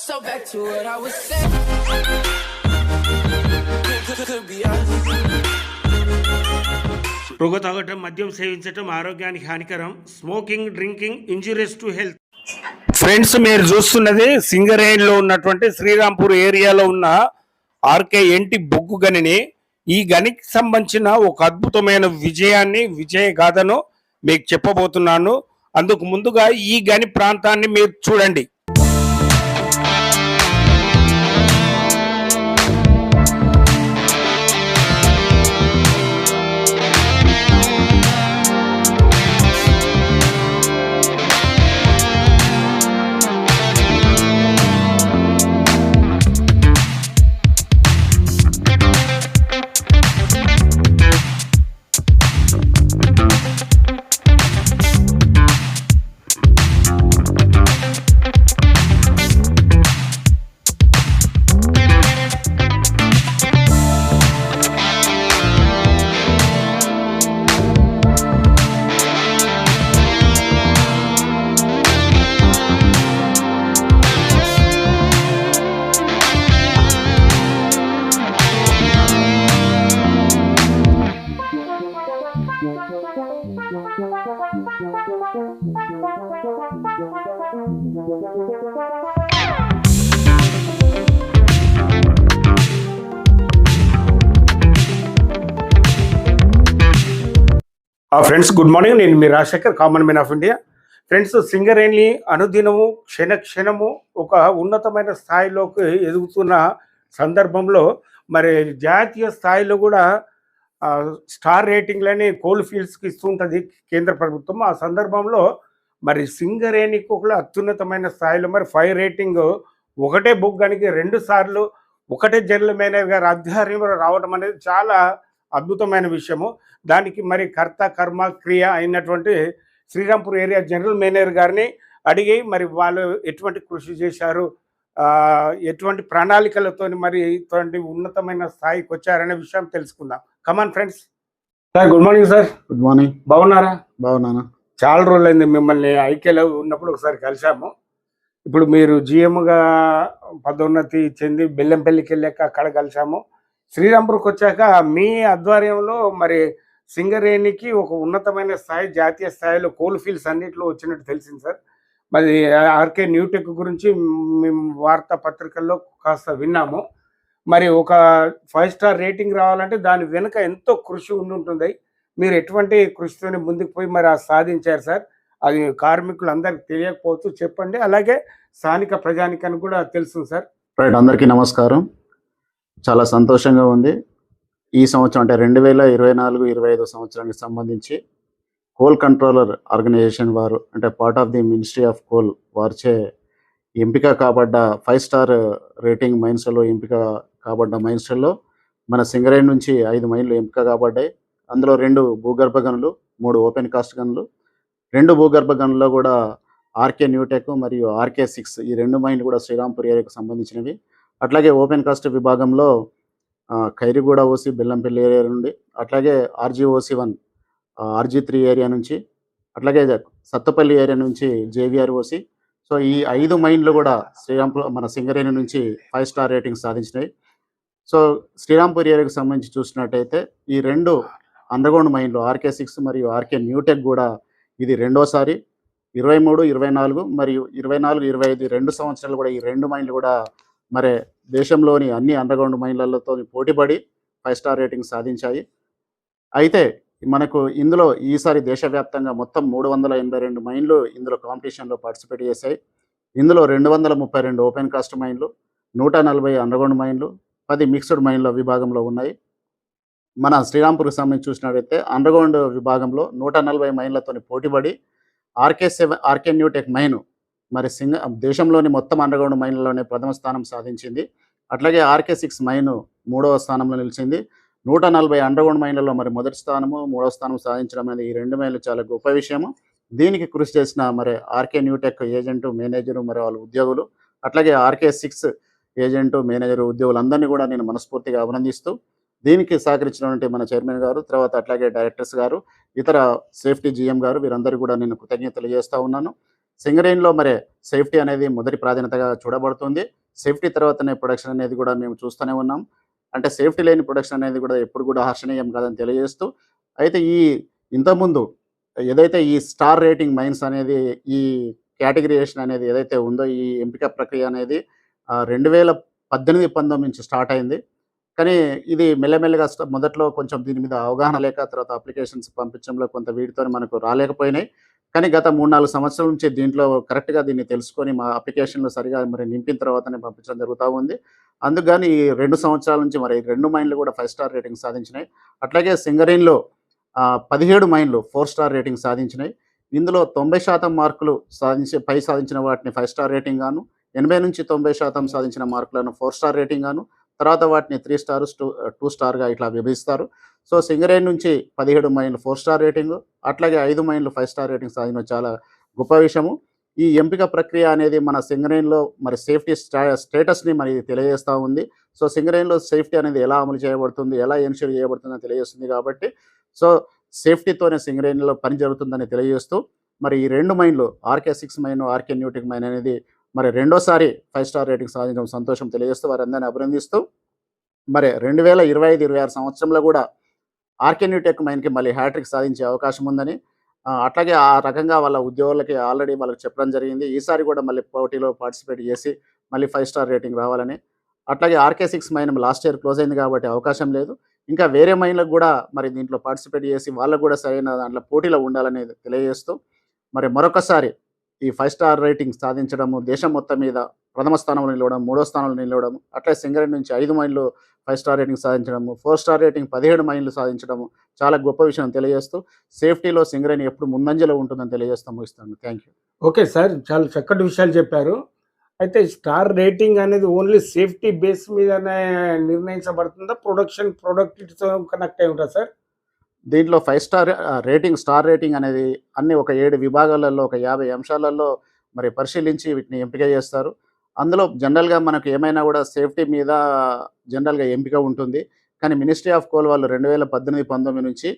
So back to what I was saying. Could be us. పొగ తాగటం, మద్యం సేవించటం ఆరోగ్యానికి హానికరం. Smoking, drinking injurious to health. Friends, మీరు చూస్తున్నది సింగరేణిలో ఉన్నటువంటి శ్రీరాంపూర్ ఏరియాలో ఉన్న ఆర్కే ఎన్టీ బొగ్గు గనిని. ఈ గనికి సంబంధించిన ఒక అద్భుతమైన విజయ గాథను మీకు చెప్పబోతున్నాను. అందుకు ముందుగా ఈ గని ప్రాంతాన్ని మీరు చూడండి. Friends, good morning. నేను మీ Rajasekhar, common man of India. Friends, Singareni అనుదినము క్షణము ఒక ఉన్నతమైన స్థాయిలోకి ఎదుగుతున్న సందర్భంలో మరి జాతీయ స్థాయిలో కూడా స్టార్ రేటింగ్లని కోల్ ఫీల్డ్స్కి ఇస్తూ ఉంటుంది కేంద్ర ప్రభుత్వం. ఆ సందర్భంలో మరి సింగరేణికి ఒక అత్యున్నతమైన స్థాయిలో మరి 5 రేటింగ్ ఒకటే బొగ్గానికి 2 సార్లు ఒకటే జనరల్ మేనేజర్ గారి ఆధ్వర్యంలో రావడం అనేది చాలా అద్భుతమైన విషయము. దానికి మరి కర్త కర్మ క్రియ అయినటువంటి శ్రీరాంపూర్ ఏరియా జనరల్ మేనేజర్ గారిని అడిగి మరి వాళ్ళు ఎటువంటి కృషి చేశారు, ఎటువంటి ప్రణాళికలతో మరి ఇటువంటి ఉన్నతమైన స్థాయికి వచ్చారనే విషయం తెలుసుకుందాం. Come on friends. Sir, good morning sir. Good morning. బాగున్నారా? బాగున్నాను. చాలా రోజులైంది మిమ్మల్ని ఐక్యలో ఉన్నప్పుడు ఒకసారి కలిసాము. ఇప్పుడు మీరు జిఎంగా పదోన్నతి చెంది బెల్లంపల్లికి వెళ్ళాక అక్కడ కలిసాము. శ్రీరాంపూర్కి వచ్చాక మీ ఆధ్వర్యంలో మరి సింగరేణికి ఒక ఉన్నతమైన స్థాయి, జాతీయ స్థాయిలో కోల్ ఫీల్డ్స్ అన్నింటిలో వచ్చినట్టు తెలిసింది సార్. మరి ఆర్కే న్యూటెక్ గురించి మేము వార్తా పత్రికల్లో కాస్త విన్నాము. మరి ఒక 5 స్టార్ రేటింగ్ రావాలంటే దాని వెనుక ఎంతో కృషి ఉంటుంది. మీరు ఎటువంటి కృషితోనే ముందుకు పోయి మరి సాధించారు సార్. అది కార్మికులు అందరికి తెలియకపోవచ్చు, చెప్పండి. అలాగే స్థానిక ప్రజానికానికి కూడా తెలుసు సార్. రైట్, అందరికీ నమస్కారం. చాలా సంతోషంగా ఉంది. ఈ సంవత్సరం అంటే 2024-25 సంవత్సరానికి సంబంధించి కోల్ కంట్రోలర్ ఆర్గనైజేషన్ వారు, అంటే part of the ministry of coal వారిచే ఎంపిక కాబడ్డ 5 స్టార్ రేటింగ్ మైన్స్లలో ఎంపిక కాబడ్డ మైన్స్లలో మన సింగరేణి నుంచి 5 మైన్లు ఎంపిక కాబడ్డాయి. అందులో 2 భూగర్భ గనులు, 3 ఓపెన్ కాస్ట్ గనులు. 2 భూగర్భ గనుల్లో కూడా ఆర్కే న్యూటెక్ మరియు ఆర్కే 6 ఈ 2 మైన్లు కూడా శ్రీరాంపూర్ ఏరియాకు సంబంధించినవి. అట్లాగే ఓపెన్ కాస్ట్ విభాగంలో ఖైరిగూడ ఓసి బెల్లంపల్లి ఏరియా నుండి, అట్లాగే RG-OC1 RG-3 ఏరియా నుంచి, అట్లాగే సత్తపల్లి ఏరియా నుంచి JVR ఓసి. సో ఈ 5 మైన్లు కూడా శ్రీరాంపూర్ మన సింగరేణి నుంచి 5 స్టార్ రేటింగ్ సాధించినాయి. సో శ్రీరాంపూర్ ఏరియాకు సంబంధించి చూసినట్టయితే ఈ 2 అండర్గ్రౌండ్ మైన్లు ఆర్కే 6 మరియు ఆర్కే న్యూటెక్ కూడా ఇది రెండోసారి 23, 24 మరియు 24-25 2 సంవత్సరాలు కూడా ఈ 2 మైన్లు కూడా మరి దేశంలోని అన్ని అండర్గ్రౌండ్ మైన్లతో పోటీపడి 5 స్టార్ రేటింగ్ సాధించాయి. అయితే మనకు ఇందులో ఈసారి దేశవ్యాప్తంగా మొత్తం 382 మైన్లు ఇందులో కాంపిటీషన్లో పార్టిసిపేట్ చేశాయి. ఇందులో 232 ఓపెన్ కాస్ట్ మైన్లు, 140 అండర్గ్రౌండ్ మైన్లు, 10 మిక్స్డ్ మైన్ల విభాగంలో ఉన్నాయి. మన శ్రీరాంపూర్కి సంబంధించి చూసినట్టయితే అండర్గ్రౌండ్ విభాగంలో 140 మైన్లతో పోటీపడి ఆర్కే న్యూటెక్ మైన్ మరి దేశంలోని మొత్తం అండర్గ్రౌండ్ మైన్లలోనే ప్రథమ స్థానం సాధించింది. అట్లాగే ఆర్కే 6 మైన్ 3వ స్థానంలో నిలిచింది. 140 అండర్గ్రౌండ్ మైన్లలో మరి మొదటి స్థానము, 3వ స్థానం సాధించడం అనేది ఈ 2 మైన్లు చాలా గొప్ప విషయము. దీనికి కృషి చేసిన మరి ఆర్కే న్యూటెక్ ఏజెంటు, మేనేజరు, మరి వాళ్ళ ఉద్యోగులు, అట్లాగే ఆర్కే 6 ఏజెంటు, మేనేజరు, ఉద్యోగులందరినీ కూడా నేను మనస్ఫూర్తిగా అభినందిస్తూ దీనికి సహకరించినటువంటి మన చైర్మన్ గారు, తర్వాత అట్లాగే డైరెక్టర్స్ గారు, ఇతర సేఫ్టీ జీఎం గారు, వీరందరూ కూడా నేను కృతజ్ఞతలు చేస్తూ ఉన్నాను. సింగరేణిలో మరి సేఫ్టీ అనేది మొదటి ప్రాధాన్యతగా చూడబడుతుంది. సేఫ్టీ తర్వాతనే ప్రొడక్షన్ అనేది కూడా మేము చూస్తూనే ఉన్నాం. అంటే సేఫ్టీ లేని ప్రొడక్షన్ అనేది కూడా ఎప్పుడు కూడా హర్షణీయం కాదని తెలియజేస్తూ, అయితే ఇంతకుముందు ఏదైతే ఈ స్టార్ రేటింగ్ మైన్స్ అనేది ఈ కేటగిరియేషన్ అనేది ఏదైతే ఉందో ఈ ఎంపిక ప్రక్రియ అనేది 2018-19 నుంచి స్టార్ట్ అయింది. కానీ ఇది మెల్లమెల్లగా మొదట్లో కొంచెం దీని మీద అవగాహన లేక తర్వాత అప్లికేషన్స్ పంపించడంలో కొంత వీటితో మనకు రాలేకపోయినాయి. కానీ గత 3-4 సంవత్సరాల నుంచి దీంట్లో కరెక్ట్‌గా దీన్ని తెలుసుకొని మా అప్లికేషన్‌లో సరిగా మరి నింపిన తర్వాతనే పంపించడం జరుగుతా ఉంది. అందుకు గాని ఈ 2 సంవత్సరాల నుంచి మరి 2 మైన్‌లు కూడా 5 స్టార్ రేటింగ్ సాధించినాయి. అట్లాగే సింగరేణిలో 17 మైన్‌లు 4 స్టార్ రేటింగ్ సాధించినాయి. ఇందులో 90% మార్కులు సాధించిన వాటిని 5 స్టార్ రేటింగ్ గాను, 80-90% సాధించిన మార్కులను 4 స్టార్ రేటింగ్ గాను, తర్వాత వాటిని 3 స్టార్, 2 స్టార్‌గా ఇట్లా విభజిస్తారు. సో సింగరేణి నుంచి 17 మైన్‌లు 4 స్టార్ రేటింగు, అట్లాగే 5 మైన్‌లు 5 స్టార్ రేటింగ్ సాధించడం చాలా గొప్ప విషయము. ఈ ఎంపిక ప్రక్రియ అనేది మన సింగరేణిలో మరి సేఫ్టీ స్టేటస్‌ని మరి తెలియజేస్తూ ఉంది. సో సింగరేణిలో సేఫ్టీ అనేది ఎలా అమలు చేయబడుతుంది, ఎలా ఎన్ష్యూర్ చేయబడుతుందని తెలియజేస్తుంది కాబట్టి సో సేఫ్టీతోనే సింగరేణిలో పని జరుగుతుందని తెలియజేస్తూ మరి ఈ 2 మైన్‌లు ఆర్కే-6 మైన్, ఆర్కే న్యూటెక్ మైన్ అనేది మరి రెండోసారి 5 స్టార్ రేటింగ్ సాధించడం సంతోషం తెలియజేస్తూ వారందరినీ అభినందిస్తూ మరి 2025-26 సంవత్సరంలో కూడా ఆర్కే న్యూటెక్ మైన్‌కి మళ్ళీ హ్యాట్రిక్ సాధించే అవకాశం ఉందని, అట్లాగే ఆ రకంగా వాళ్ళ ఉద్యోగులకి ఆల్రెడీ వాళ్ళకి చెప్పడం జరిగింది. ఈసారి కూడా మళ్ళీ పోటీలో పార్టిసిపేట్ చేసి మళ్ళీ 5 స్టార్ రేటింగ్ రావాలని. అట్లాగే ఆర్కే-6 మైన్ లాస్ట్ ఇయర్ క్లోజ్ అయింది కాబట్టి అవకాశం లేదు. ఇంకా వేరే మైన్‌లకు కూడా మరి దీంట్లో పార్టిసిపేట్ చేసి వాళ్ళకు కూడా సరైన దాంట్లో పోటీలో ఉండాలని తెలియజేస్తూ మరి మరొకసారి ఈ 5 స్టార్ రేటింగ్ సాధించడము, దేశం మొత్తం మీద ప్రథమ స్థానంలో నిలవడం, 3వ స్థానంలో నిలవడం, అట్లే సింగరేణి నుంచి 5 మైన్‌లు 5 స్టార్ రేటింగ్ సాధించడము, 4 స్టార్ రేటింగ్ 17 మైన్‌లు సాధించడము చాలా గొప్ప విషయం తెలియజేస్తూ సేఫ్టీలో సింగరేణి ఎప్పుడు ముందంజలో ఉంటుందని తెలియజేస్తూ ముగిస్తాను. Thank you. ఓకే సార్, చాలా చక్కటి విషయాలు చెప్పారు. అయితే స్టార్ రేటింగ్ అనేది ఓన్లీ సేఫ్టీ బేస్ మీదనే నిర్ణయించబడుతుందా? ప్రొడక్ట్‌తో కనెక్ట్ అయి ఉంటుందా సార్? దీంట్లో 5 స్టార్ స్టార్ రేటింగ్ అనేది అన్ని ఒక 7 విభాగాలలో ఒక 50 అంశాలలో మరి పరిశీలించి వీటిని ఎంపిక చేస్తారు. అందులో జనరల్‌గా మనకు ఏమైనా కూడా సేఫ్టీ మీద జనరల్‌గా ఎంపిక ఉంటుంది. కానీ మినిస్ట్రీ ఆఫ్ కోల్ వాళ్ళు 2018-19 నుంచి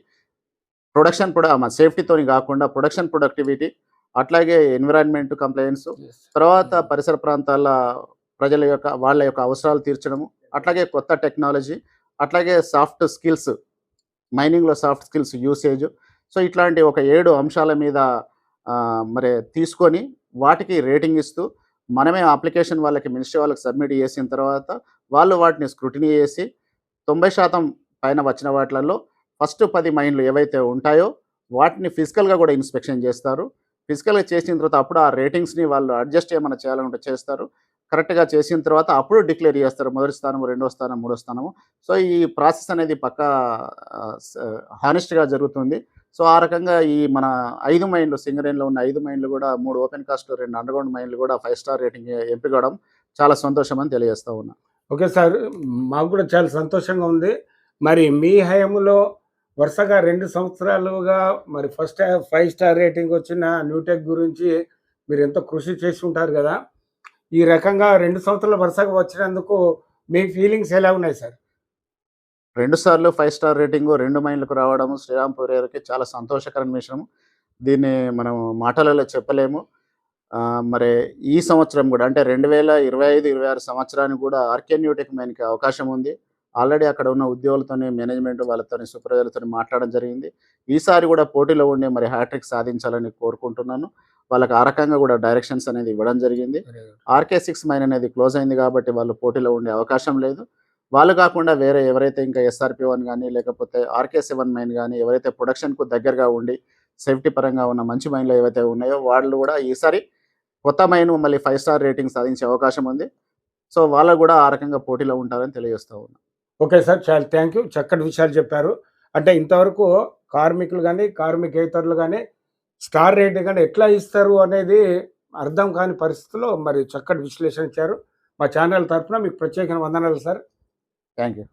సేఫ్టీతోని కాకుండా ప్రొడక్షన్ ప్రొడక్టివిటీ, అట్లాగే ఎన్విరాన్మెంట్ కంప్లైంట్స్, తర్వాత పరిసర ప్రాంతాల వాళ్ళ యొక్క అవసరాలు తీర్చడము, అట్లాగే కొత్త టెక్నాలజీ, అట్లాగే సాఫ్ట్ స్కిల్స్, మైనింగ్‌లో సాఫ్ట్ స్కిల్స్ యూసేజ్. సో ఇట్లాంటి ఒక 7 అంశాల మీద మరి తీసుకొని వాటికి రేటింగ్ ఇస్తూ మనమే అప్లికేషన్ వాళ్ళకి మినిస్ట్రీ వాళ్ళకి సబ్మిట్ చేసిన తర్వాత వాళ్ళు వాటిని స్క్రూటినీ చేసి 90% పైన వచ్చిన వాటిలలో ఫస్ట్ 10 మైన్‌లు ఏవైతే ఉంటాయో వాటిని ఫిజికల్‌గా కూడా ఇన్స్పెక్షన్ చేస్తారు. ఫిజికల్‌గా చేసిన తర్వాత అప్పుడు ఆ రేటింగ్స్‌ని వాళ్ళు అడ్జస్ట్ ఏమైనా చేయాలనుకుంటే చేస్తారు. కరెక్ట్‌గా చేసిన తర్వాత అప్పుడు డిక్లేర్ చేస్తారు. మొదటి స్థానం, రెండో స్థానం, మూడో స్థానము. సో ఈ ప్రాసెస్ అనేది పక్కా హానెస్ట్‌గా జరుగుతుంది. సో ఆ రకంగా ఈ మన 5 మైన్‌లు సింగరేణిలో ఉన్న 5 మైన్‌లు కూడా 3 ఓపెన్ కాస్ట్, 2 అండర్‌గ్రౌండ్ మైన్‌లు కూడా 5 స్టార్ రేటింగ్ ఎంపికవడం చాలా సంతోషం అని తెలియజేస్తా ఉన్నా. ఓకే సార్, మాకు కూడా చాలా సంతోషంగా ఉంది. మరి మీ హయాంలో వరుసగా 2 సంవత్సరాలుగా మరి ఫస్ట్ 5 స్టార్ రేటింగ్ వచ్చిన న్యూటెక్ గురించి మీరు ఎంతో కృషి చేసి ఉంటారు కదా. ఈ రకంగా 2 సంవత్సరాలు వరుసగా వచ్చినందుకు మీ ఫీలింగ్స్ ఎలా ఉన్నాయి సార్? 2 సార్లు 5 స్టార్ రేటింగు 2 మైన్‌లకు రావడము శ్రీరాంపూర్ గారికి చాలా సంతోషకరమైన విషయం. దీన్ని మనం మాటలలో చెప్పలేము. మరి ఈ సంవత్సరం కూడా అంటే 2025-26 సంవత్సరానికి కూడా ఆర్కే న్యూటెక్ మైన్‌కి అవకాశం ఉంది. ఆల్రెడీ అక్కడ ఉన్న ఉద్యోగులతోని, మేనేజ్మెంట్ వాళ్ళతోని, సూపర్వైజర్‌తోని మాట్లాడడం జరిగింది. ఈసారి కూడా పోటీలో ఉండి మరి హ్యాట్రిక్ సాధించాలని కోరుకుంటున్నాను. వాళ్ళకి ఆ రకంగా కూడా డైరెక్షన్స్ అనేది ఇవ్వడం జరిగింది. ఆర్కే-6 మైన్ అనేది క్లోజ్ అయింది కాబట్టి వాళ్ళు పోటీలో ఉండే అవకాశం లేదు. వాళ్ళు కాకుండా వేరే ఎవరైతే ఇంకా SRP-1 కానీ లేకపోతే ఆర్కే-7 మైన్ కానీ ఎవరైతే ప్రొడక్షన్‌కు దగ్గరగా ఉండి సేఫ్టీ పరంగా ఉన్న మంచి మైన్‌లు ఏవైతే ఉన్నాయో వాళ్ళు కూడా ఈసారి కొత్త మైన్ మళ్ళీ 5 స్టార్ రేటింగ్ సాధించే అవకాశం ఉంది. సో వాళ్ళు కూడా ఆ రకంగా పోటీలో ఉంటారని తెలియజేస్తా ఉన్నా. ఓకే సార్, చాలా థ్యాంక్ యూ. చక్కటి విషయాలు చెప్పారు. అంటే ఇంతవరకు కార్మికులు కానీ, కార్మికేతరులు కానీ స్టార్ రేటింగ్ అంటే ఎట్లా ఇస్తారు అనేది అర్థం కాని పరిస్థితుల్లో మరి చక్కటి విశ్లేషణ ఇచ్చారు. మా ఛానల్ తరఫున మీకు ప్రత్యేకమైన వందనాలు సార్. Thank you.